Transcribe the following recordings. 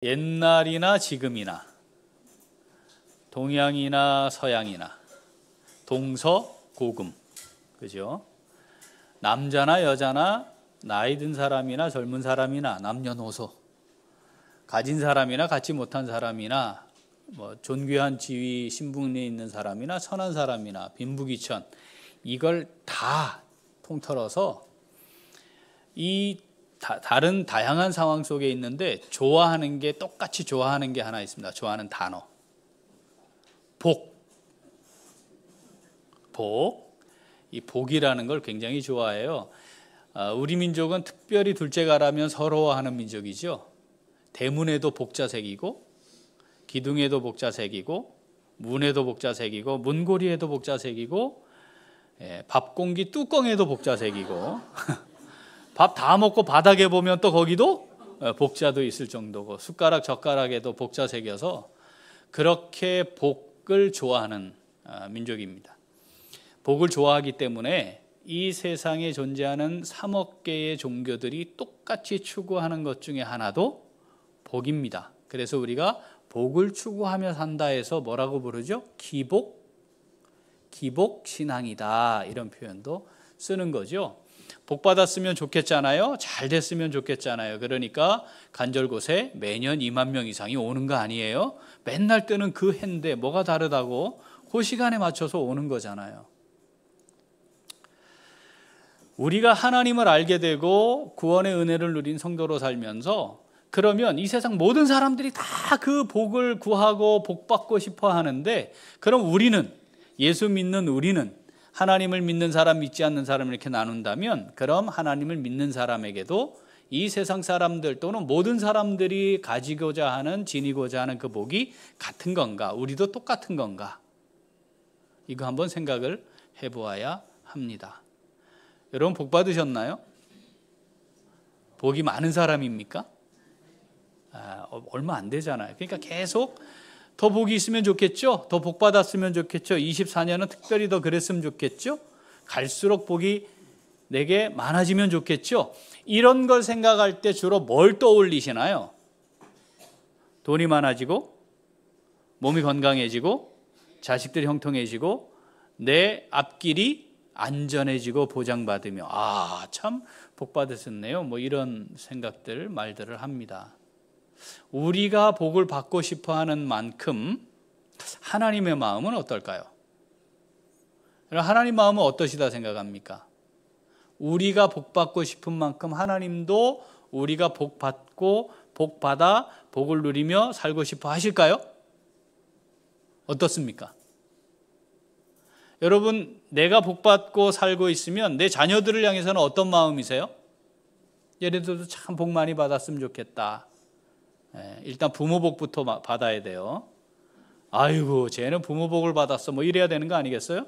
옛날이나 지금이나 동양이나 서양이나 동서고금, 그죠? 남자나 여자나 나이 든 사람이나 젊은 사람이나 남녀노소, 가진 사람이나 갖지 못한 사람이나 존귀한 지위 신분이 있는 사람이나 선한 사람이나 빈부귀천, 이걸 다 통틀어서 이 다른 다양한 상황 속에 있는데 좋아하는 게, 똑같이 좋아하는 게 하나 있습니다. 좋아하는 단어, 복. 이 복이라는 걸 굉장히 좋아해요. 우리 민족은 특별히 둘째가라면 서러워하는 민족이죠. 대문에도 복자 새기고, 기둥에도 복자 새기고, 문에도 복자 새기고, 문고리에도 복자 새기고, 밥공기 뚜껑에도 복자 새기고 밥 다 먹고 바닥에 보면 또 거기도 복자도 있을 정도고, 숟가락 젓가락에도 복자 새겨서 그렇게 복을 좋아하는 민족입니다. 복을 좋아하기 때문에 이 세상에 존재하는 3억 개의 종교들이 똑같이 추구하는 것 중에 하나도 복입니다. 그래서 우리가 복을 추구하며 산다 해서 뭐라고 부르죠? 기복신앙이다, 이런 표현도 쓰는 거죠. 복 받았으면 좋겠잖아요. 잘 됐으면 좋겠잖아요. 그러니까 간절곶에 매년 2만 명 이상이 오는 거 아니에요? 맨날 뜨는 그 해인데 뭐가 다르다고? 그 시간에 맞춰서 오는 거잖아요. 우리가 하나님을 알게 되고 구원의 은혜를 누린 성도로 살면서, 그러면 이 세상 모든 사람들이 다 그 복을 구하고 복 받고 싶어 하는데, 그럼 우리는, 예수 믿는 우리는, 하나님을 믿는 사람, 믿지 않는 사람을 이렇게 나눈다면, 그럼 하나님을 믿는 사람에게도 이 세상 사람들 또는 모든 사람들이 가지고자 하는, 지니고자 하는 그 복이 같은 건가? 우리도 똑같은 건가? 이거 한번 생각을 해보아야 합니다. 여러분, 복 받으셨나요? 복이 많은 사람입니까? 얼마 안 되잖아요. 그러니까 계속 더 복이 있으면 좋겠죠? 더 복 받았으면 좋겠죠? 24년은 특별히 더 그랬으면 좋겠죠? 갈수록 복이 내게 많아지면 좋겠죠? 이런 걸 생각할 때 주로 뭘 떠올리시나요? 돈이 많아지고, 몸이 건강해지고, 자식들이 형통해지고, 내 앞길이 안전해지고 보장받으며, 참 복 받으셨네요, 이런 생각들, 말들을 합니다. 우리가 복을 받고 싶어하는 만큼 하나님의 마음은 어떨까요? 하나님 마음은 어떠시다 생각합니까? 우리가 복 받고 싶은 만큼 하나님도 우리가 복 받고 복 받아 복을 누리며 살고 싶어 하실까요? 어떻습니까? 여러분, 내가 복 받고 살고 있으면 내 자녀들을 향해서는 어떤 마음이세요? 얘네들도 참 복 많이 받았으면 좋겠다. 일단 부모 복부터 받아야 돼요. 아이고, 쟤는 부모 복을 받았어, 이래야 되는 거 아니겠어요?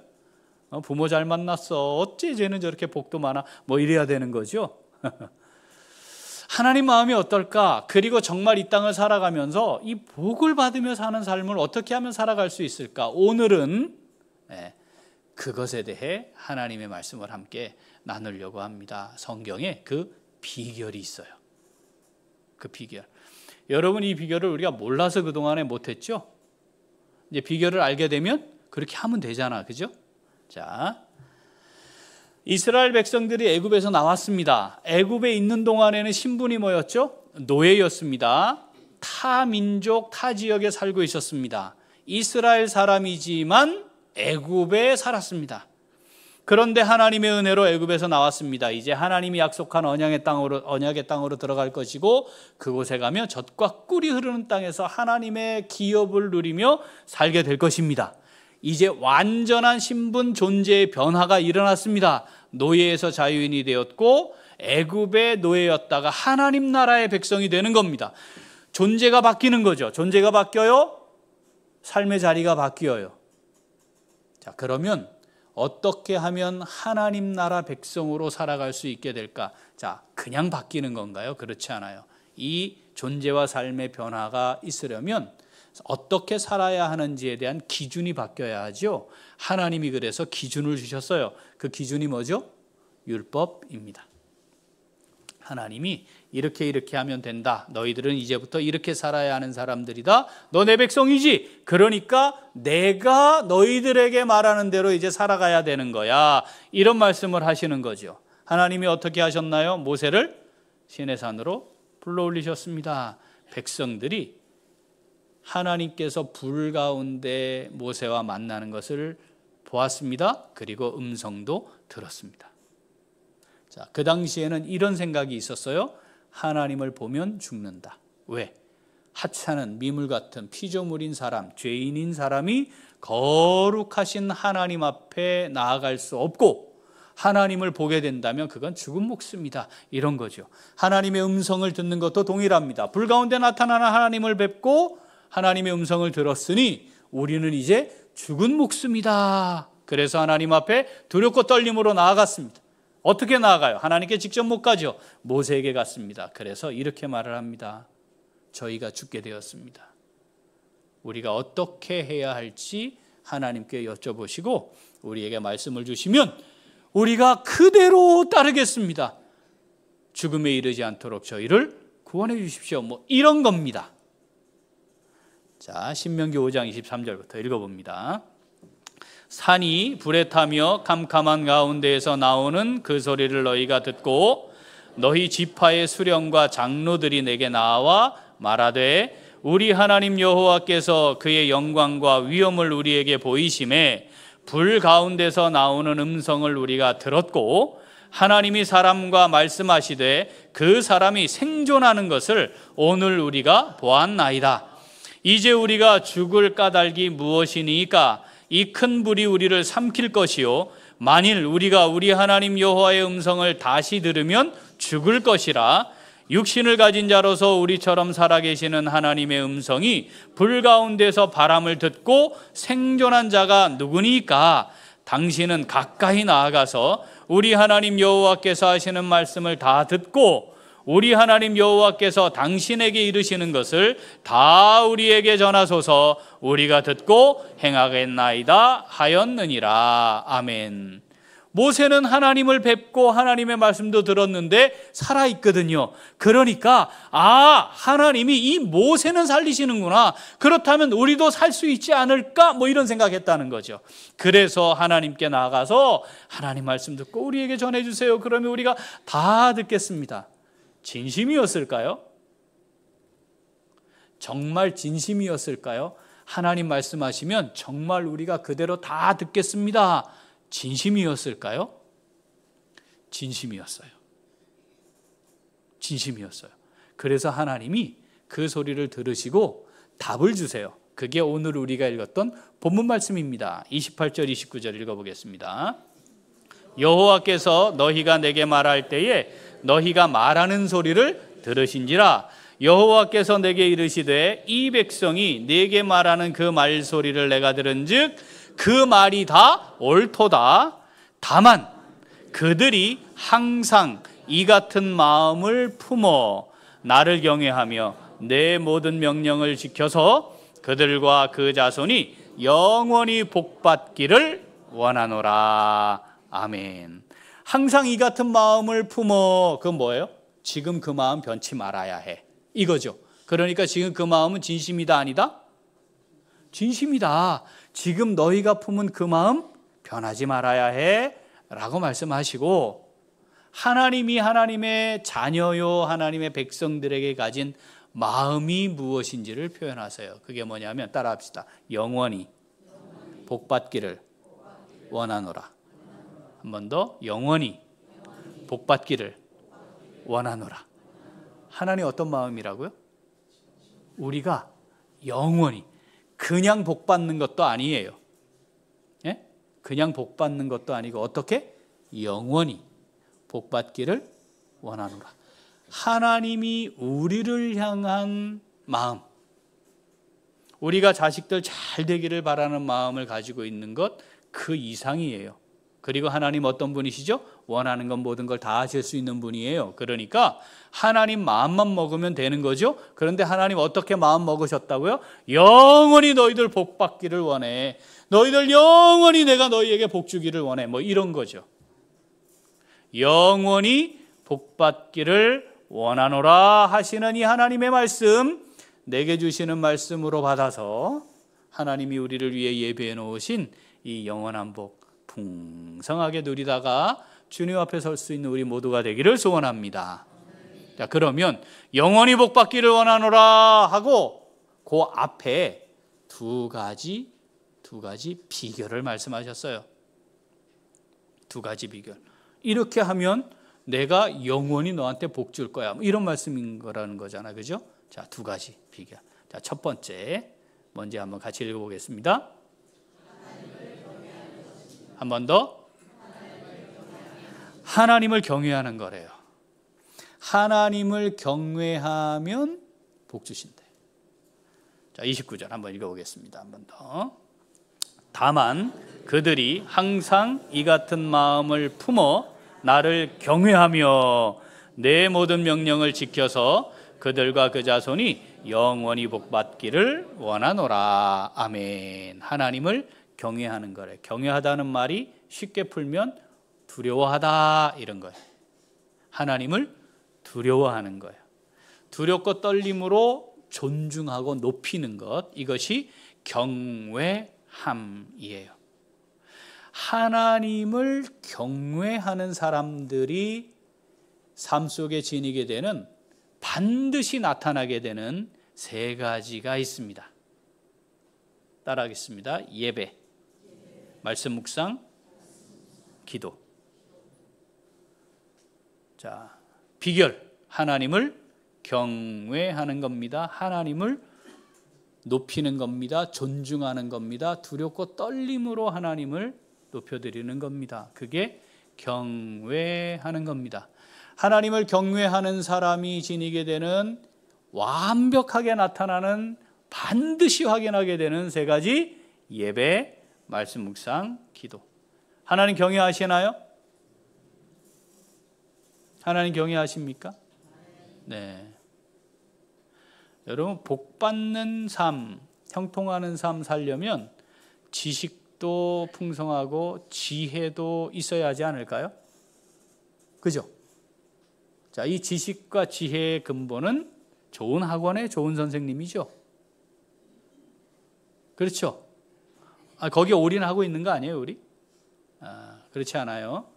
부모 잘 만났어, 어째 쟤는 저렇게 복도 많아, 이래야 되는 거죠. 하나님 마음이 어떨까? 그리고 정말 이 땅을 살아가면서 이 복을 받으며 사는 삶을 어떻게 하면 살아갈 수 있을까? 오늘은 그것에 대해 하나님의 말씀을 함께 나누려고 합니다. 성경에 그 비결이 있어요. 그 비결. 여러분, 이 비결을 우리가 몰라서 그동안에 못했죠? 이제 비결을 알게 되면 그렇게 하면 되잖아, 그죠? 자, 이스라엘 백성들이 애굽에서 나왔습니다. 애굽에 있는 동안에는 신분이 뭐였죠? 노예였습니다. 타 민족, 타 지역에 살고 있었습니다. 이스라엘 사람이지만 애굽에 살았습니다. 그런데 하나님의 은혜로 애굽에서 나왔습니다. 이제 하나님이 약속한 언약의 땅으로 들어갈 것이고, 그곳에 가면 젖과 꿀이 흐르는 땅에서 하나님의 기업을 누리며 살게 될 것입니다. 이제 완전한 신분 존재의 변화가 일어났습니다. 노예에서 자유인이 되었고, 애굽의 노예였다가 하나님 나라의 백성이 되는 겁니다. 존재가 바뀌는 거죠. 존재가 바뀌어요. 삶의 자리가 바뀌어요. 자, 그러면 어떻게 하면 하나님 나라 백성으로 살아갈 수 있게 될까? 자, 그냥 바뀌는 건가요? 그렇지 않아요. 이 존재와 삶의 변화가 있으려면 어떻게 살아야 하는지에 대한 기준이 바뀌어야 하죠. 하나님이 그래서 기준을 주셨어요. 그 기준이 뭐죠? 율법입니다. 하나님이 이렇게 하면 된다. 너희들은 이제부터 이렇게 살아야 하는 사람들이다. 너 내 백성이지. 그러니까 내가 너희들에게 말하는 대로 이제 살아가야 되는 거야. 이런 말씀을 하시는 거죠. 하나님이 어떻게 하셨나요? 모세를 시내산으로 불러 올리셨습니다. 백성들이 하나님께서 불 가운데 모세와 만나는 것을 보았습니다. 그리고 음성도 들었습니다. 자, 그 당시에는 이런 생각이 있었어요. 하나님을 보면 죽는다. 왜? 하찮은 미물 같은 피조물인 사람, 죄인인 사람이 거룩하신 하나님 앞에 나아갈 수 없고 하나님을 보게 된다면 그건 죽은 몫입니다. 이런 거죠. 하나님의 음성을 듣는 것도 동일합니다. 불 가운데 나타나는 하나님을 뵙고 하나님의 음성을 들었으니 우리는 이제 죽은 몫입니다. 그래서 하나님 앞에 두렵고 떨림으로 나아갔습니다. 어떻게 나아가요? 하나님께 직접 못 가죠. 모세에게 갔습니다. 그래서 이렇게 말을 합니다. 저희가 죽게 되었습니다. 우리가 어떻게 해야 할지 하나님께 여쭤보시고 우리에게 말씀을 주시면 우리가 그대로 따르겠습니다. 죽음에 이르지 않도록 저희를 구원해 주십시오. 이런 겁니다. 자, 신명기 5장 23절부터 읽어봅니다. 산이 불에 타며 캄캄한 가운데에서 나오는 그 소리를 너희가 듣고 너희 지파의 수령과 장로들이 내게 나와 말하되 우리 하나님 여호와께서 그의 영광과 위엄을 우리에게 보이심에 불 가운데서 나오는 음성을 우리가 들었고 하나님이 사람과 말씀하시되 그 사람이 생존하는 것을 오늘 우리가 보았나이다. 이제 우리가 죽을 까닭이 무엇이니까? 이 큰 불이 우리를 삼킬 것이요 만일 우리가 우리 하나님 여호와의 음성을 다시 들으면 죽을 것이라. 육신을 가진 자로서 우리처럼 살아계시는 하나님의 음성이 불 가운데서 바람을 듣고 생존한 자가 누구니까? 당신은 가까이 나아가서 우리 하나님 여호와께서 하시는 말씀을 다 듣고 우리 하나님 여호와께서 당신에게 이르시는 것을 다 우리에게 전하소서. 우리가 듣고 행하겠나이다 하였느니라. 아멘. 모세는 하나님을 뵙고 하나님의 말씀도 들었는데 살아있거든요. 그러니까 하나님이 이 모세는 살리시는구나. 그렇다면 우리도 살 수 있지 않을까? 이런 생각했다는 거죠. 그래서 하나님께 나가서 하나님 말씀 듣고 우리에게 전해주세요. 그러면 우리가 다 듣겠습니다. 진심이었을까요? 정말 진심이었을까요? 하나님 말씀하시면 정말 우리가 그대로 다 듣겠습니다. 진심이었을까요? 진심이었어요. 진심이었어요. 그래서 하나님이 그 소리를 들으시고 답을 주세요. 그게 오늘 우리가 읽었던 본문 말씀입니다. 28절 29절 읽어보겠습니다. 여호와께서 너희가 내게 말할 때에 너희가 말하는 소리를 들으신지라. 여호와께서 내게 이르시되 이 백성이 내게 말하는 그 말소리를 내가 들은즉 그 말이 다 옳도다. 다만 그들이 항상 이 같은 마음을 품어 나를 경외하며 내 모든 명령을 지켜서 그들과 그 자손이 영원히 복받기를 원하노라. 아멘. 항상 이 같은 마음을 품어. 그건 뭐예요? 지금 그 마음 변치 말아야 해. 이거죠. 그러니까 지금 그 마음은 진심이다 아니다? 진심이다. 지금 너희가 품은 그 마음 변하지 말아야 해 라고 말씀하시고 하나님이 하나님의 자녀요 하나님의 백성들에게 가진 마음이 무엇인지를 표현하세요. 그게 뭐냐면 따라합시다. 영원히 복받기를 원하노라. 한 번 더. 영원히 복받기를 원하노라. 하나님 어떤 마음이라고요? 우리가 영원히 그냥 복받는 것도 아니에요. 예? 그냥 복받는 것도 아니고 어떻게? 영원히 복받기를 원하노라. 하나님이 우리를 향한 마음, 우리가 자식들 잘 되기를 바라는 마음을 가지고 있는 것 그 이상이에요. 그리고 하나님 어떤 분이시죠? 원하는 건 모든 걸 다 하실 수 있는 분이에요. 그러니까 하나님 마음만 먹으면 되는 거죠. 그런데 하나님 어떻게 마음 먹으셨다고요? 영원히 너희들 복 받기를 원해. 너희들 영원히 내가 너희에게 복 주기를 원해. 이런 거죠. 영원히 복 받기를 원하노라 하시는 이 하나님의 말씀, 내게 주시는 말씀으로 받아서 하나님이 우리를 위해 예배해 놓으신 이 영원한 복 풍성하게 누리다가 주님 앞에 설 수 있는 우리 모두가 되기를 소원합니다. 자, 그러면 영원히 복 받기를 원하노라 하고 그 앞에 두 가지 비결을 말씀하셨어요. 두 가지 비결. 이렇게 하면 내가 영원히 너한테 복 줄 거야, 이런 말씀인 거라는 거잖아, 그죠? 자, 두 가지 비결. 자, 첫 번째 먼저 한번 같이 읽어보겠습니다. 한 번 더. 하나님을 경외하는 거래요. 하나님을 경외하면 복 주신대. 자, 29절 한번 읽어보겠습니다. 한 번 더. 다만 그들이 항상 이 같은 마음을 품어 나를 경외하며 내 모든 명령을 지켜서 그들과 그 자손이 영원히 복받기를 원하노라. 아멘. 하나님을 경외하는 거래. 경외하다는 말이 쉽게 풀면 두려워하다, 이런 거예요. 하나님을 두려워하는 거예요. 두렵고 떨림으로 존중하고 높이는 것, 이것이 경외함이에요. 하나님을 경외하는 사람들이 삶 속에 지니게 되는, 반드시 나타나게 되는 세 가지가 있습니다. 따라하겠습니다. 예배, 말씀 묵상, 기도. 자, 비결, 하나님을 경외하는 겁니다. 하나님을 높이는 겁니다. 존중하는 겁니다. 두렵고 떨림으로 하나님을 높여드리는 겁니다. 그게 경외하는 겁니다. 하나님을 경외하는 사람이 지니게 되는, 완벽하게 나타나는, 반드시 확인하게 되는 세 가지: 예배, 말씀 묵상, 기도. 하나님 경외하시나요? 하나님 경외하십니까? 네. 여러분, 복받는 삶, 형통하는 삶 살려면 지식도 풍성하고 지혜도 있어야 하지 않을까요? 그죠? 자, 이 지식과 지혜의 근본은 좋은 학원의 좋은 선생님이죠. 그렇죠? 거기에 올인하고 있는 거 아니에요, 우리? 그렇지 않아요.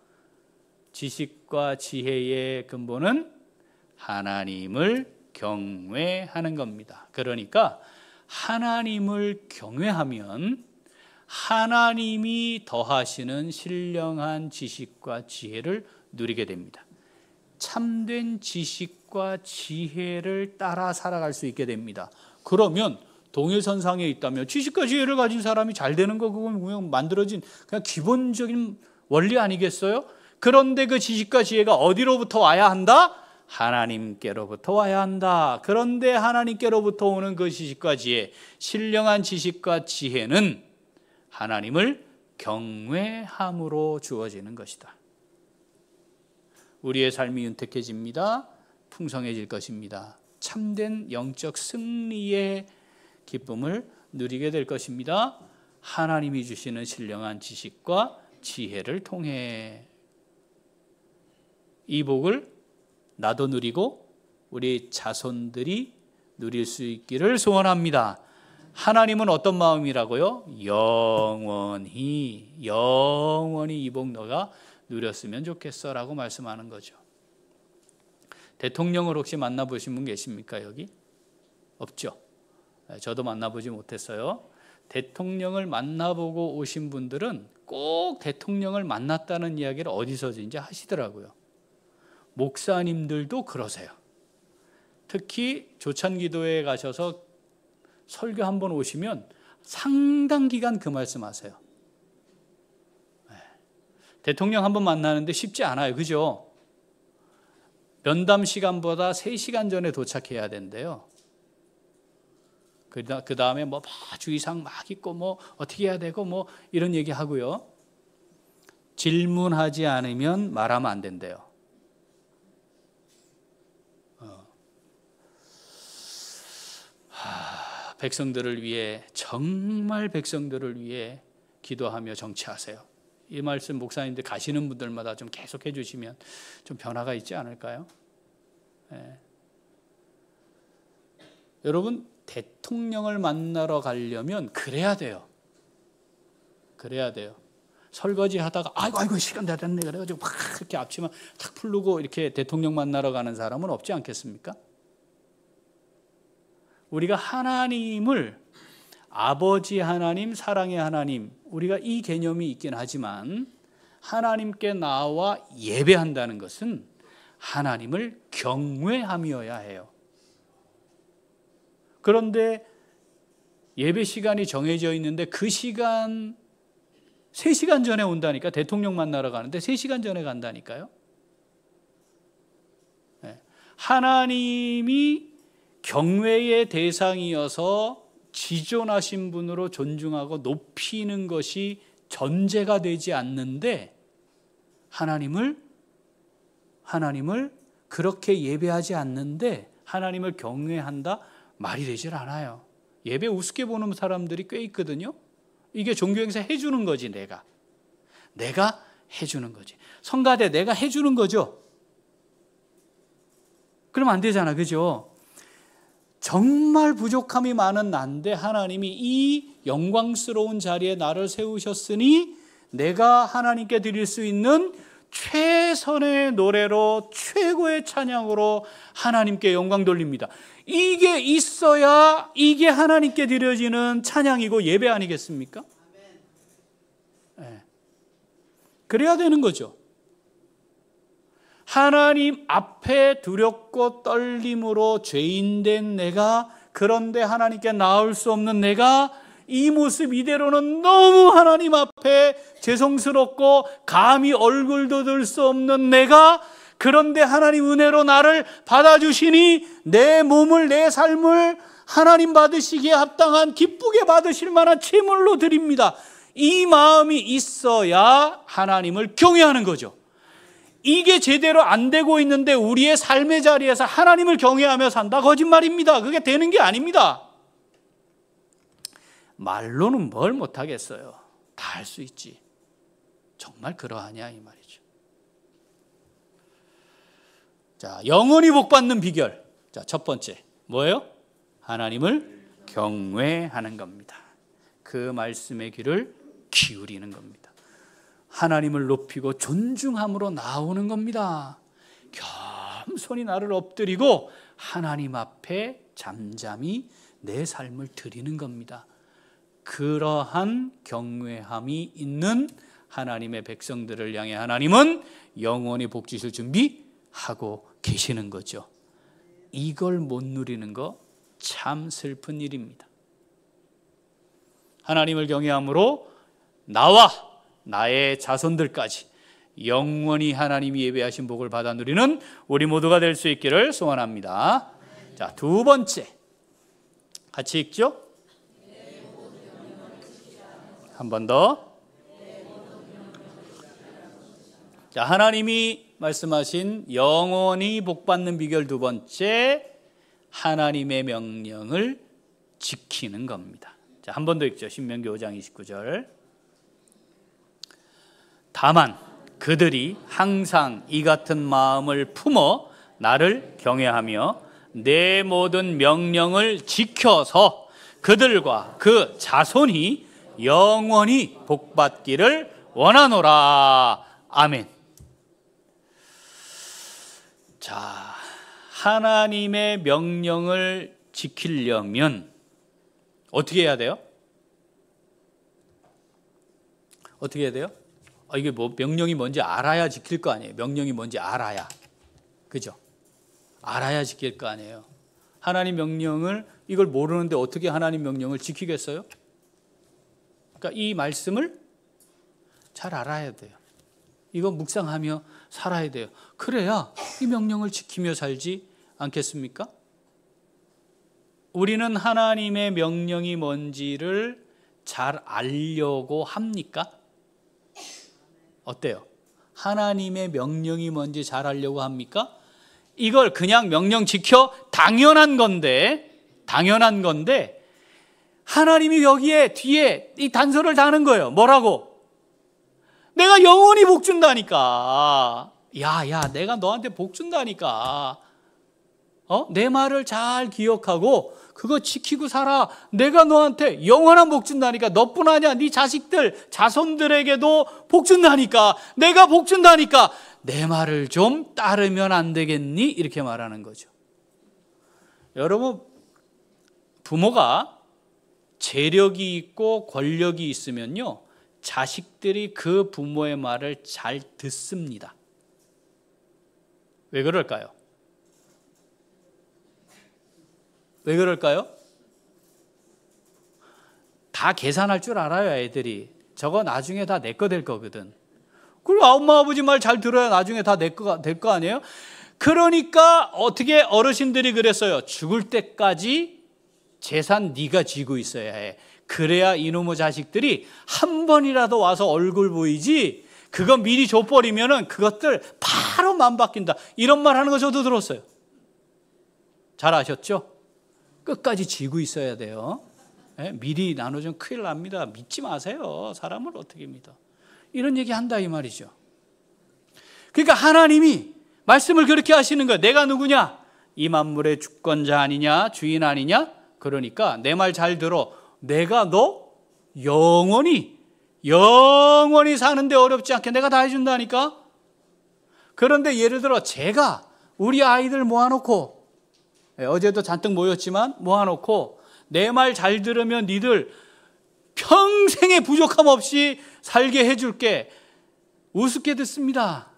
지식과 지혜의 근본은 하나님을 경외하는 겁니다. 그러니까 하나님을 경외하면 하나님이 더하시는 신령한 지식과 지혜를 누리게 됩니다. 참된 지식과 지혜를 따라 살아갈 수 있게 됩니다. 그러면 동일선상에 있다면 지식과 지혜를 가진 사람이 잘 되는 거, 그건 그냥 만들어진 그냥 기본적인 원리 아니겠어요? 그런데 그 지식과 지혜가 어디로부터 와야 한다? 하나님께로부터 와야 한다. 그런데 하나님께로부터 오는 그 지식과 지혜, 신령한 지식과 지혜는 하나님을 경외함으로 주어지는 것이다. 우리의 삶이 윤택해집니다. 풍성해질 것입니다. 참된 영적 승리의 기쁨을 누리게 될 것입니다. 하나님이 주시는 신령한 지식과 지혜를 통해. 이 복을 나도 누리고 우리 자손들이 누릴 수 있기를 소원합니다. 하나님은 어떤 마음이라고요? 영원히 이 복 너가 누렸으면 좋겠어 라고 말씀하는 거죠. 대통령을 혹시 만나보신 분 계십니까? 여기? 없죠? 저도 만나보지 못했어요. 대통령을 만나보고 오신 분들은 꼭 대통령을 만났다는 이야기를 어디서든지 하시더라고요. 목사님들도 그러세요. 특히 조찬기도회에 가셔서 설교 한번 오시면 상당 기간 그 말씀하세요. 대통령 한번 만나는데 쉽지 않아요. 그죠? 면담 시간보다 3시간 전에 도착해야 된대요. 그 다음에 뭐 주의사항 막 있고 뭐 어떻게 해야 되고 뭐 이런 얘기 하고요. 질문하지 않으면 말하면 안 된대요. 백성들을 위해, 정말 백성들을 위해 기도하며 정치하세요. 이 말씀 목사님들 가시는 분들마다 좀 계속 해주시면 좀 변화가 있지 않을까요? 여러분, 대통령을 만나러 가려면 그래야 돼요. 그래야 돼요. 설거지 하다가 아이고 시간 다 됐네 그래가지고 막 이렇게 앞치마 탁 풀르고 이렇게 대통령 만나러 가는 사람은 없지 않겠습니까? 우리가 하나님을 아버지 하나님, 사랑의 하나님, 우리가 이 개념이 있긴 하지만 하나님께 나와 예배한다는 것은 하나님을 경외함이어야 해요. 그런데 예배 시간이 정해져 있는데 그 시간 3시간 전에 온다니까. 대통령 만나러 가는데 3시간 전에 간다니까요. 하나님이 경외의 대상이어서 지존하신 분으로 존중하고 높이는 것이 전제가 되지 않는데 하나님을 그렇게 예배하지 않는데 하나님을 경외한다 말이 되질 않아요. 예배 우습게 보는 사람들이 꽤 있거든요. 이게 종교행사 해주는 거지. 내가 해주는 거지. 성가대 내가 해주는 거죠. 그러면 안 되잖아, 그죠? 정말 부족함이 많은 난데 하나님이 이 영광스러운 자리에 나를 세우셨으니 내가 하나님께 드릴 수 있는 최선의 노래로 최고의 찬양으로 하나님께 영광 돌립니다. 이게 있어야 이게 하나님께 드려지는 찬양이고 예배 아니겠습니까? 네. 그래야 되는 거죠. 하나님 앞에 두렵고 떨림으로 죄인된 내가, 그런데 하나님께 나올 수 없는 내가 이 모습 이대로는 너무 하나님 앞에 죄송스럽고 감히 얼굴도 들 수 없는 내가, 그런데 하나님 은혜로 나를 받아주시니 내 몸을 내 삶을 하나님 받으시기에 합당한 기쁘게 받으실 만한 제물로 드립니다. 이 마음이 있어야 하나님을 경외하는 거죠. 이게 제대로 안 되고 있는데 우리의 삶의 자리에서 하나님을 경외하며 산다? 거짓말입니다. 그게 되는 게 아닙니다. 말로는 뭘 못하겠어요. 다 할 수 있지. 정말 그러하냐 이 말이죠. 자, 영원히 복받는 비결. 자, 첫 번째 뭐예요? 하나님을 경외하는 겁니다. 그 말씀의 귀를 기울이는 겁니다. 하나님을 높이고 존중함으로 나오는 겁니다. 겸손히 나를 엎드리고 하나님 앞에 잠잠히 내 삶을 드리는 겁니다. 그러한 경외함이 있는 하나님의 백성들을 향해 하나님은 영원히 복 주실 준비하고 계시는 거죠. 이걸 못 누리는 거 참 슬픈 일입니다. 하나님을 경외함으로 나와 나의 자손들까지 영원히 하나님이 예배하신 복을 받아 누리는 우리 모두가 될 수 있기를 소원합니다. 자, 두 번째 같이 읽죠? 한 번 더. 자, 하나님이 말씀하신 영원히 복받는 비결 두 번째, 하나님의 명령을 지키는 겁니다. 자, 한 번 더 읽죠. 신명기 5장 29절. 다만 그들이 항상 이 같은 마음을 품어 나를 경외하며 내 모든 명령을 지켜서 그들과 그 자손이 영원히 복받기를 원하노라. 아멘. 자, 하나님의 명령을 지키려면 어떻게 해야 돼요? 어떻게 해야 돼요? 이게 뭐 명령이 뭔지 알아야 지킬 거 아니에요. 명령이 뭔지 알아야. 그죠? 알아야 지킬 거 아니에요. 하나님 명령을 이걸 모르는데 어떻게 하나님 명령을 지키겠어요? 그러니까 이 말씀을 잘 알아야 돼요. 이거 묵상하며 살아야 돼요. 그래야 이 명령을 지키며 살지 않겠습니까? 우리는 하나님의 명령이 뭔지를 잘 알려고 합니까? 어때요? 하나님의 명령이 뭔지 잘 알려고 합니까? 이걸 그냥 명령 지켜 당연한 건데 하나님이 여기에 뒤에 이 단서를 다는 거예요. 뭐라고? 내가 영원히 복 준다니까. 야, 내가 너한테 복 준다니까. 내 말을 잘 기억하고 그거 지키고 살아. 내가 너한테 영원한 복 준다니까. 너뿐 아니야. 네 자식들, 자손들에게도 복 준다니까. 내가 복 준다니까. 내 말을 좀 따르면 안 되겠니? 이렇게 말하는 거죠. 여러분, 부모가 재력이 있고 권력이 있으면요, 자식들이 그 부모의 말을 잘 듣습니다. 왜 그럴까요? 왜 그럴까요? 다 계산할 줄 알아요, 애들이. 저거 나중에 다 내 거 될 거거든. 그리고 엄마 아버지 말 잘 들어야 나중에 다 내 거 될 거 아니에요? 그러니까 어떻게 어르신들이 그랬어요. 죽을 때까지 재산 네가 쥐고 있어야 해. 그래야 이놈의 자식들이 한 번이라도 와서 얼굴 보이지, 그거 미리 줘버리면은 그것들 바로 맘 바뀐다. 이런 말 하는 거 저도 들었어요. 잘 아셨죠? 끝까지 쥐고 있어야 돼요. 미리 나눠주면 큰일 납니다. 믿지 마세요. 사람을 어떻게 믿어. 이런 얘기 한다 이 말이죠. 그러니까 하나님이 말씀을 그렇게 하시는 거예요. 내가 누구냐? 이 만물의 주권자 아니냐? 주인 아니냐? 그러니까 내 말 잘 들어. 내가 너 영원히 사는데 어렵지 않게 내가 다 해준다니까. 그런데 예를 들어 제가 우리 아이들 모아놓고, 어제도 잔뜩 모였지만 모아놓고 내 말 잘 들으면 니들 평생에 부족함 없이 살게 해줄게. 우습게 듣습니다.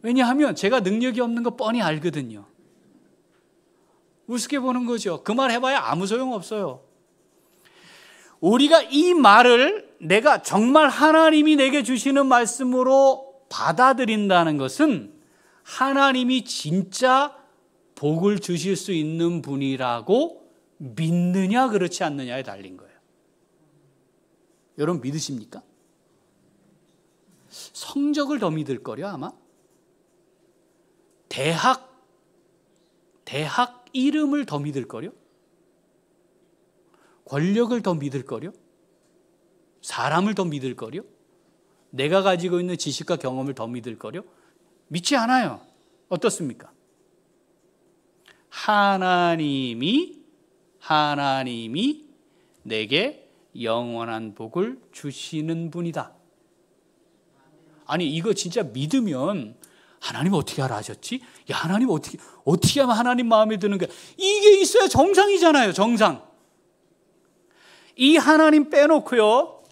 왜냐하면 제가 능력이 없는 거 뻔히 알거든요. 우습게 보는 거죠. 그 말 해봐야 아무 소용 없어요. 우리가 이 말을 내가 정말 하나님이 내게 주시는 말씀으로 받아들인다는 것은 하나님이 진짜 복을 주실 수 있는 분이라고 믿느냐 그렇지 않느냐에 달린 거예요. 여러분 믿으십니까? 성적을 더 믿을 거려 아마? 대학 이름을 더 믿을 거려? 권력을 더 믿을 거려? 사람을 더 믿을 거려? 내가 가지고 있는 지식과 경험을 더 믿을 거려? 믿지 않아요. 어떻습니까? 하나님이 내게 영원한 복을 주시는 분이다. 아니 이거 진짜 믿으면 하나님 어떻게 알아하셨지? 야, 하나님 어떻게 하면 하나님 마음에 드는 거야? 이게 있어야 정상이잖아요. 정상. 이 하나님 빼놓고요,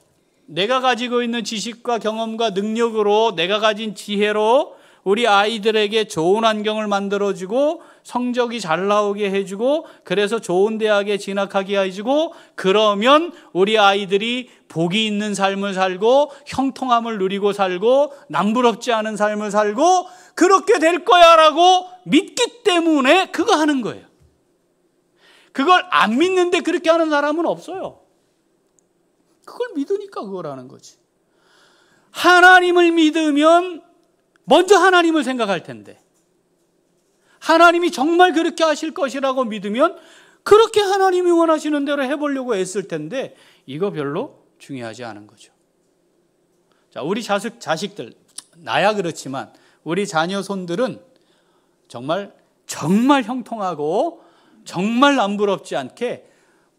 내가 가지고 있는 지식과 경험과 능력으로, 내가 가진 지혜로 우리 아이들에게 좋은 환경을 만들어주고 성적이 잘 나오게 해주고 그래서 좋은 대학에 진학하게 해주고, 그러면 우리 아이들이 복이 있는 삶을 살고 형통함을 누리고 살고 남부럽지 않은 삶을 살고 그렇게 될 거야 라고 믿기 때문에 그거 하는 거예요. 그걸 안 믿는데 그렇게 하는 사람은 없어요. 그걸 믿으니까 그걸 하는 거지. 하나님을 믿으면 먼저 하나님을 생각할 텐데, 하나님이 정말 그렇게 하실 것이라고 믿으면 그렇게 하나님이 원하시는 대로 해보려고 애쓸 텐데, 이거 별로 중요하지 않은 거죠. 자, 우리 자식들, 나야 그렇지만 우리 자녀 손들은 정말 형통하고 정말 남부럽지 않게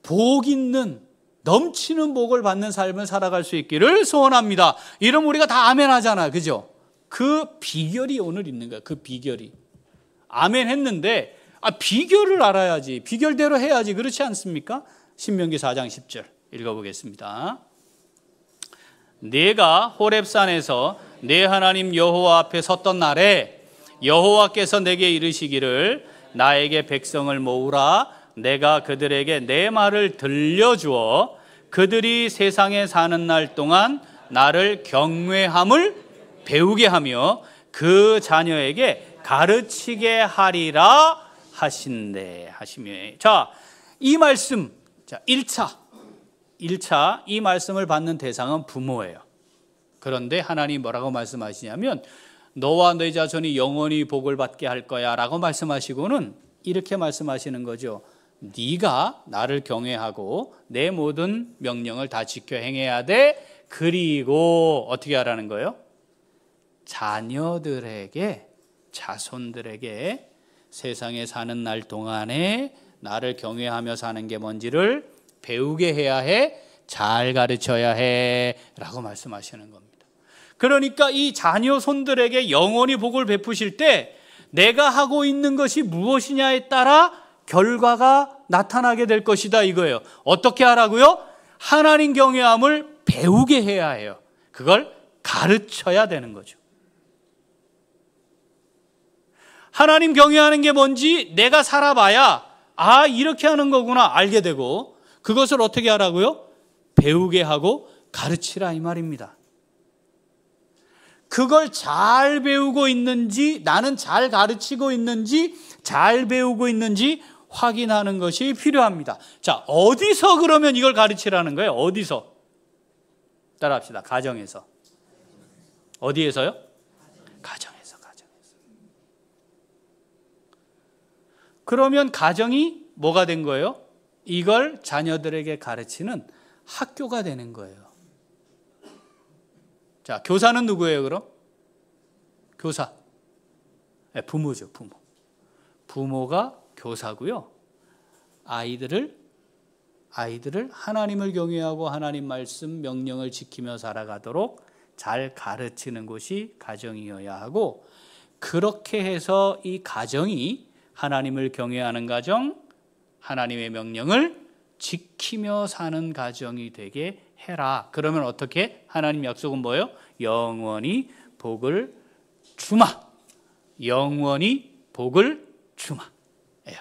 복 있는 넘치는 복을 받는 삶을 살아갈 수 있기를 소원합니다. 이러면 우리가 다 아멘 하잖아. 그죠? 그 비결이 오늘 있는 거야. 그 비결이. 아멘 했는데 비결을 알아야지. 비결대로 해야지. 그렇지 않습니까? 신명기 4장 10절 읽어보겠습니다. 내가 호렙산에서 내 하나님 여호와 앞에 섰던 날에 여호와께서 내게 이르시기를 나에게 백성을 모으라. 내가 그들에게 내 말을 들려주어 그들이 세상에 사는 날 동안 나를 경외함을 배우게 하며 그 자녀에게 가르치게 하리라 하신대 하시며. 자, 이 말씀, 자, 1차 이 말씀을 받는 대상은 부모예요. 그런데 하나님 뭐라고 말씀하시냐면 너와 네 자손이 영원히 복을 받게 할 거야 라고 말씀하시고는 이렇게 말씀하시는 거죠. 네가 나를 경외하고 내 모든 명령을 다 지켜 행해야 돼. 그리고 어떻게 하라는 거예요? 자녀들에게, 자손들에게 세상에 사는 날 동안에 나를 경외하며 사는 게 뭔지를 배우게 해야 해, 잘 가르쳐야 해 라고 말씀하시는 겁니다. 그러니까 이 자녀 손들에게 영원히 복을 베푸실 때 내가 하고 있는 것이 무엇이냐에 따라 결과가 나타나게 될 것이다 이거예요. 어떻게 하라고요? 하나님 경외함을 배우게 해야 해요. 그걸 가르쳐야 되는 거죠. 하나님 경외하는 게 뭔지 내가 살아봐야 이렇게 하는 거구나 알게 되고, 그것을 어떻게 하라고요? 배우게 하고 가르치라 이 말입니다. 그걸 잘 배우고 있는지, 나는 잘 가르치고 있는지, 잘 배우고 있는지 확인하는 것이 필요합니다. 자, 어디서 그러면 이걸 가르치라는 거예요? 어디서? 따라합시다. 가정에서. 어디에서요? 가정에서. 그러면 가정이 뭐가 된 거예요? 이걸 자녀들에게 가르치는 학교가 되는 거예요. 자, 교사는 누구예요, 그럼? 교사. 네, 부모죠, 부모. 부모가 교사고요. 아이들을 하나님을 경외하고 하나님 말씀 명령을 지키며 살아가도록 잘 가르치는 곳이 가정이어야 하고, 그렇게 해서 이 가정이 하나님을 경외하는 가정, 하나님의 명령을 지키며 사는 가정이 되게 해라. 그러면 어떻게? 하나님 약속은 뭐예요? 영원히 복을 주마. 영원히 복을 주마. 예요.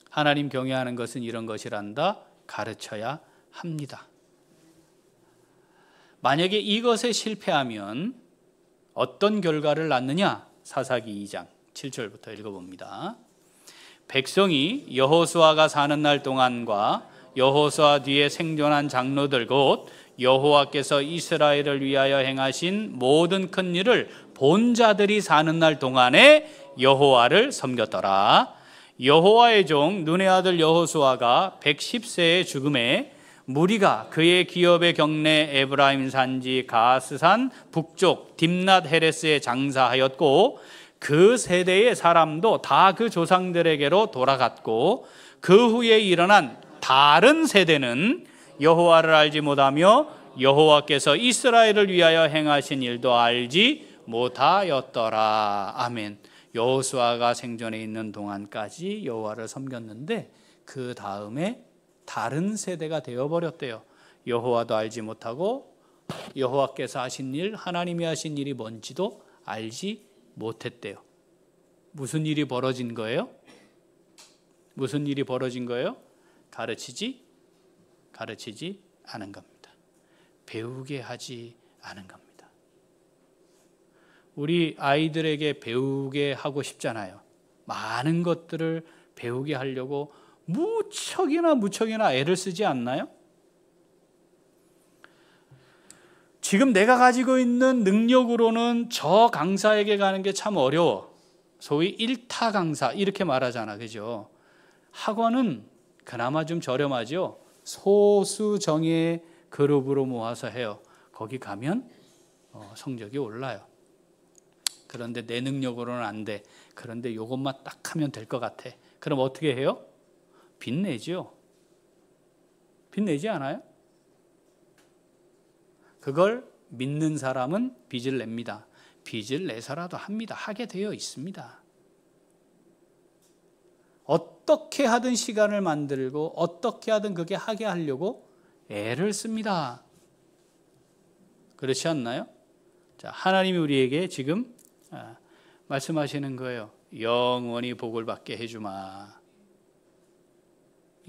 하나님 경외하는 것은 이런 것이란다. 가르쳐야 합니다. 만약에 이것에 실패하면 어떤 결과를 낳느냐? 사사기 2장 7절부터 읽어봅니다. 백성이 여호수아가 사는 날 동안과 여호수아 뒤에 생존한 장로들 곧 여호와께서 이스라엘을 위하여 행하신 모든 큰 일을 본 자들이 사는 날 동안에 여호와를 섬겼더라. 여호와의 종 눈의 아들 여호수아가 110세의 죽음에 무리가 그의 기업의 경내 에브라임 산지 가스산 북쪽 딥낫 헤레스에 장사하였고, 그 세대의 사람도 다 그 조상들에게로 돌아갔고, 그 후에 일어난 다른 세대는 여호와를 알지 못하며 여호와께서 이스라엘을 위하여 행하신 일도 알지 못하였더라. 아멘. 여호수아가 생존해 있는 동안까지 여호와를 섬겼는데 그 다음에 다른 세대가 되어버렸대요. 여호와도 알지 못하고 여호와께서 하신 일, 하나님이 하신 일이 뭔지도 알지 못했대요. 무슨 일이 벌어진 거예요? 무슨 일이 벌어진 거예요? 가르치지 않은 겁니다. 배우게 하지 않은 겁니다. 우리 아이들에게 배우게 하고 싶잖아요. 많은 것들을 배우게 하려고 무척이나 애를 쓰지 않나요? 지금 내가 가지고 있는 능력으로는 저 강사에게 가는 게 참 어려워. 소위 일타 강사 이렇게 말하잖아, 그죠? 학원은 그나마 좀 저렴하죠. 소수 정예 그룹으로 모아서 해요. 거기 가면 성적이 올라요. 그런데 내 능력으로는 안 돼. 그런데 이것만 딱 하면 될 것 같아. 그럼 어떻게 해요? 빚내죠. 빚내지 않아요? 그걸 믿는 사람은 빚을 냅니다. 빚을 내서라도 합니다. 하게 되어 있습니다. 어떻게 하든 시간을 만들고 어떻게 하든 그게 하게 하려고 애를 씁니다. 그렇지 않나요? 자, 하나님이 우리에게 지금 말씀하시는 거예요. 영원히 복을 받게 해주마.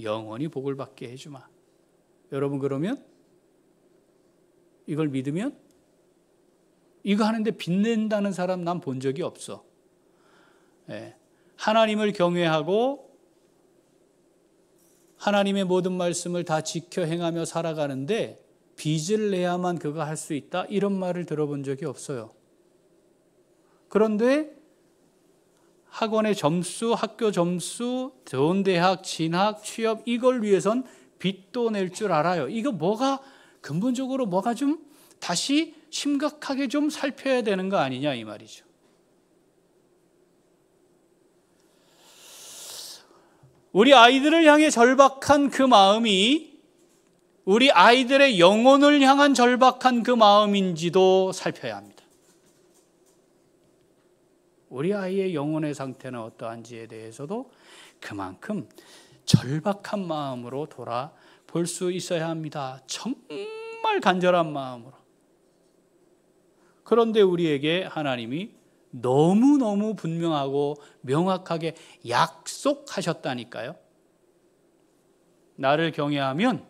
영원히 복을 받게 해주마. 여러분, 그러면 이걸 믿으면 이거 하는데 빚낸다는 사람 난 본 적이 없어. 하나님을 경외하고 하나님의 모든 말씀을 다 지켜 행하며 살아가는데 빚을 내야만 그거 할 수 있다? 이런 말을 들어본 적이 없어요. 그런데 학원의 점수, 학교 점수, 좋은 대학, 진학, 취업 이걸 위해선 빚도 낼 줄 알아요. 이거 뭐가 근본적으로 뭐가 좀 다시 심각하게 좀 살펴야 되는 거 아니냐 이 말이죠. 우리 아이들을 향해 절박한 그 마음이 우리 아이들의 영혼을 향한 절박한 그 마음인지도 살펴야 합니다. 우리 아이의 영혼의 상태는 어떠한지에 대해서도 그만큼 절박한 마음으로 돌아볼 수 있어야 합니다. 정말 간절한 마음으로. 그런데 우리에게 하나님이 너무너무 분명하고 명확하게 약속하셨다니까요. 나를 경외하면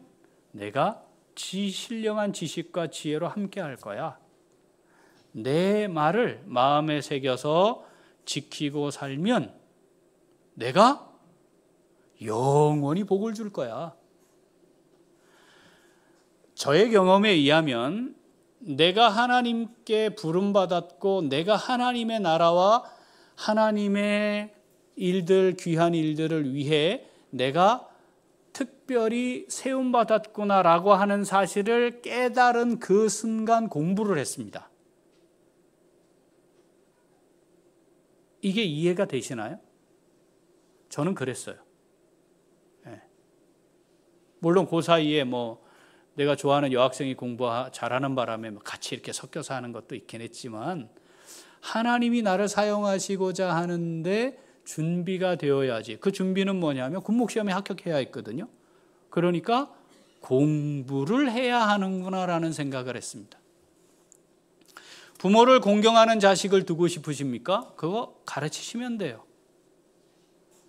내가 신령한 지식과 지혜로 함께 할 거야. 내 말을 마음에 새겨서 지키고 살면 내가 영원히 복을 줄 거야. 저의 경험에 의하면 내가 하나님께 부름받았고 내가 하나님의 나라와 하나님의 일들, 귀한 일들을 위해 내가 특별히 세움받았구나라고 하는 사실을 깨달은 그 순간 공부를 했습니다. 이게 이해가 되시나요? 저는 그랬어요. 네. 물론 그 사이에 내가 좋아하는 여학생이 공부 잘하는 바람에 같이 이렇게 섞여서 하는 것도 있긴 했지만 하나님이 나를 사용하시고자 하는데 준비가 되어야지. 그 준비는 뭐냐면 군목시험에 합격해야 했거든요. 그러니까 공부를 해야 하는구나라는 생각을 했습니다. 부모를 공경하는 자식을 두고 싶으십니까? 그거 가르치시면 돼요.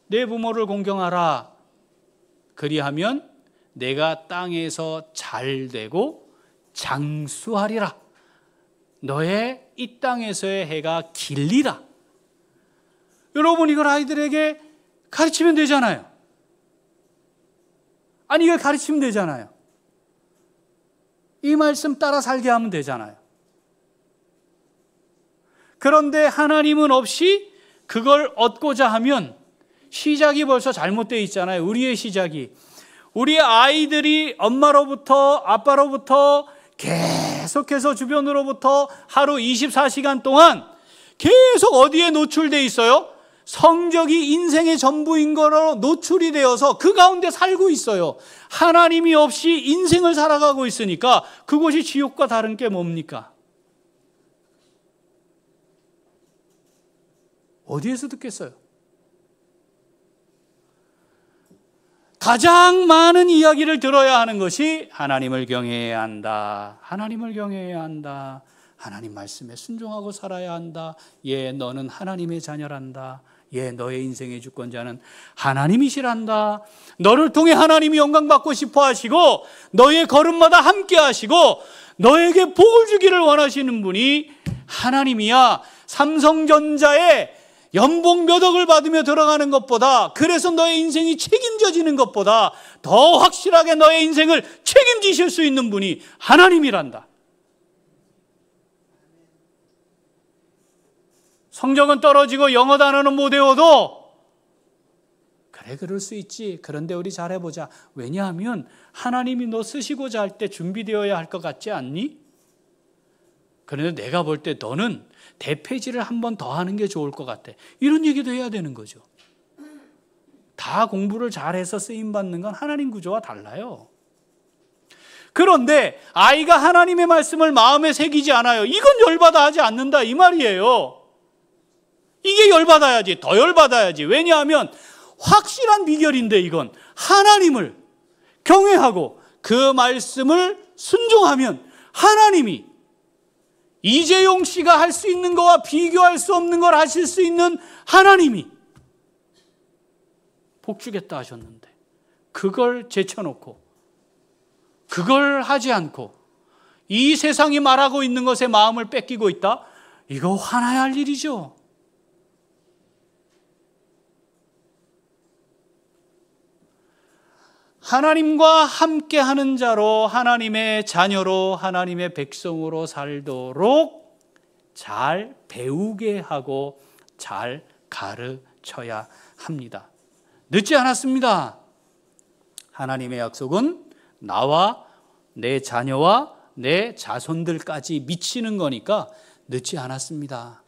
내 부모를 공경하라. 그리하면 내가 땅에서 잘되고 장수하리라. 너의 이 땅에서의 해가 길리라. 여러분 이걸 아이들에게 가르치면 되잖아요. 아니 이걸 가르치면 되잖아요. 이 말씀 따라 살게 하면 되잖아요. 그런데 하나님은 없이 그걸 얻고자 하면 시작이 벌써 잘못되어 있잖아요. 우리의 시작이. 우리 아이들이 엄마로부터 아빠로부터 계속해서 주변으로부터 하루 24시간 동안 계속 어디에 노출되어 있어요? 성적이 인생의 전부인 거로 노출이 되어서 그 가운데 살고 있어요. 하나님이 없이 인생을 살아가고 있으니까 그것이 지옥과 다른 게 뭡니까? 어디에서 듣겠어요? 가장 많은 이야기를 들어야 하는 것이 하나님을 경외해야 한다. 하나님을 경외해야 한다. 하나님 말씀에 순종하고 살아야 한다. 예, 너는 하나님의 자녀란다. 예, 너의 인생의 주권자는 하나님이시란다. 너를 통해 하나님이 영광받고 싶어 하시고 너의 걸음마다 함께 하시고 너에게 복을 주기를 원하시는 분이 하나님이야. 삼성전자에 연봉 몇 억을 받으며 들어가는 것보다, 그래서 너의 인생이 책임져지는 것보다 더 확실하게 너의 인생을 책임지실 수 있는 분이 하나님이란다. 성적은 떨어지고 영어 단어는 못 외워도 그래 그럴 수 있지. 그런데 우리 잘해보자. 왜냐하면 하나님이 너 쓰시고자 할 때 준비되어야 할 것 같지 않니? 그런데 내가 볼 때 너는 대폐지를 한 번 더 하는 게 좋을 것 같아. 이런 얘기도 해야 되는 거죠. 다 공부를 잘해서 쓰임받는 건 하나님 구조와 달라요. 그런데 아이가 하나님의 말씀을 마음에 새기지 않아요. 이건 열받아 하지 않는다 이 말이에요. 이게 열받아야지. 더 열받아야지. 왜냐하면 확실한 비결인데 이건 하나님을 경외하고 그 말씀을 순종하면 하나님이 이재용 씨가 할 수 있는 것과 비교할 수 없는 걸 하실 수 있는 하나님이 복 주겠다 하셨는데 그걸 제쳐놓고 그걸 하지 않고 이 세상이 말하고 있는 것에 마음을 뺏기고 있다? 이거 화나야 할 일이죠. 하나님과 함께하는 자로, 하나님의 자녀로, 하나님의 백성으로 살도록 잘 배우게 하고 잘 가르쳐야 합니다. 늦지 않았습니다. 하나님의 약속은 나와 내 자녀와 내 자손들까지 미치는 거니까 늦지 않았습니다.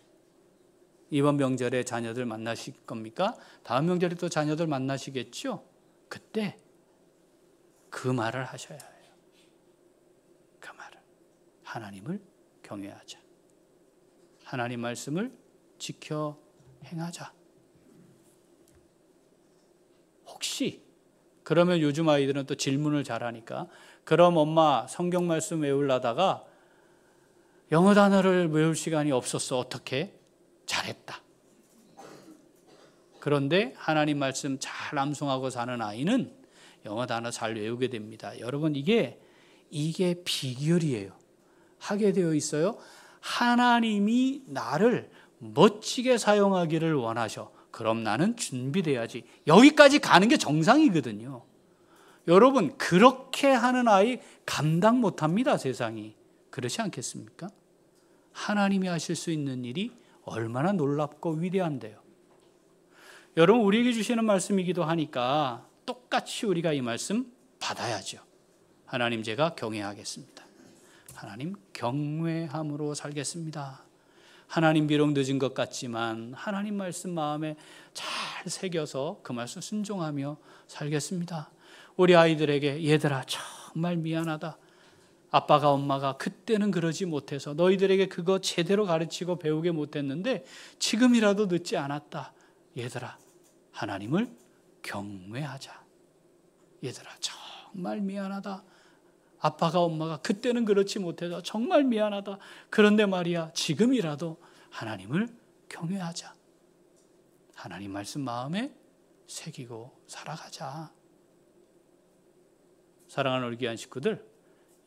이번 명절에 자녀들 만나실 겁니까? 다음 명절에 또 자녀들 만나시겠죠? 그때 그 말을 하셔야 해요. 그 말을. 하나님을 경외하자. 하나님 말씀을 지켜 행하자. 혹시 그러면 요즘 아이들은 또 질문을 잘하니까 그럼 엄마 성경 말씀 외우려다가 영어 단어를 외울 시간이 없었어. 어떻게? 잘했다. 그런데 하나님 말씀 잘 암송하고 사는 아이는 영어 단어 잘 외우게 됩니다. 여러분 이게 비결이에요. 하게 되어 있어요. 하나님이 나를 멋지게 사용하기를 원하셔. 그럼 나는 준비돼야지. 여기까지 가는 게 정상이거든요. 여러분 그렇게 하는 아이 감당 못합니다. 세상이. 그렇지 않겠습니까? 하나님이 하실 수 있는 일이 얼마나 놀랍고 위대한데요. 여러분 우리에게 주시는 말씀이기도 하니까 똑같이 우리가 이 말씀 받아야죠. 하나님 제가 경외하겠습니다. 하나님 경외함으로 살겠습니다. 하나님 비록 늦은 것 같지만 하나님 말씀 마음에 잘 새겨서 그 말씀 순종하며 살겠습니다. 우리 아이들에게 얘들아 정말 미안하다. 아빠가 엄마가 그때는 그러지 못해서 너희들에게 그거 제대로 가르치고 배우게 못했는데 지금이라도 늦지 않았다. 얘들아 하나님을 경외하자. 얘들아 정말 미안하다. 아빠가 엄마가 그때는 그렇지 못해서 정말 미안하다. 그런데 말이야 지금이라도 하나님을 경외하자. 하나님 말씀 마음에 새기고 살아가자. 사랑하는 우리 귀한 식구들,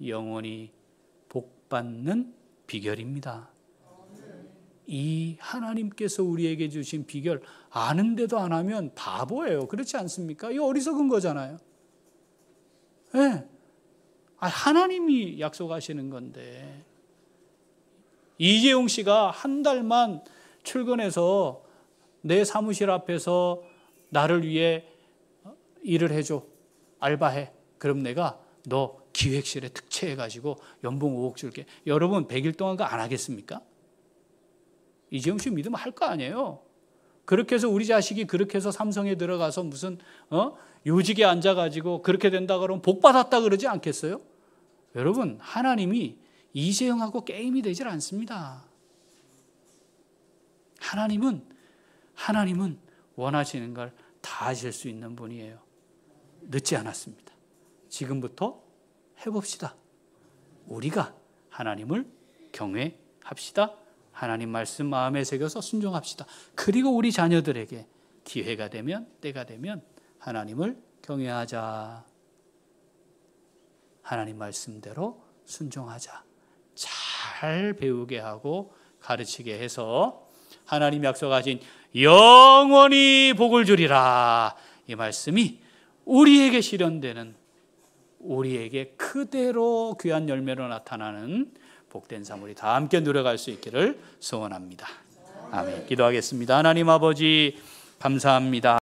영원히 복받는 비결입니다. 이 하나님께서 우리에게 주신 비결 아는데도 안 하면 바보예요. 그렇지 않습니까? 이 어리석은 거잖아요. 네. 하나님이 약속하시는 건데 이재용 씨가 한 달만 출근해서 내 사무실 앞에서 나를 위해 일을 해줘. 알바해. 그럼 내가 너 기획실에 특채해가지고 연봉 5억 줄게. 여러분 100일 동안 그거 안 하겠습니까? 이재용 씨 믿으면 할 거 아니에요. 그렇게 해서 우리 자식이 그렇게 해서 삼성에 들어가서 무슨 요직에 앉아가지고 그렇게 된다 그러면 복 받았다 그러지 않겠어요? 여러분 하나님이 이재용하고 게임이 되질 않습니다. 하나님은 원하시는 걸 다 하실 수 있는 분이에요. 늦지 않았습니다. 지금부터 해봅시다. 우리가 하나님을 경외합시다. 하나님 말씀 마음에 새겨서 순종합시다. 그리고 우리 자녀들에게 기회가 되면 때가 되면 하나님을 경외하자. 하나님 말씀대로 순종하자. 잘 배우게 하고 가르치게 해서 하나님 약속하신 영원히 복을 주리라. 이 말씀이 우리에게 실현되는, 우리에게 그대로 귀한 열매로 나타나는 복된 삶 우리 다 함께 누려갈 수 있기를 소원합니다. 아멘. 기도하겠습니다. 하나님 아버지 감사합니다.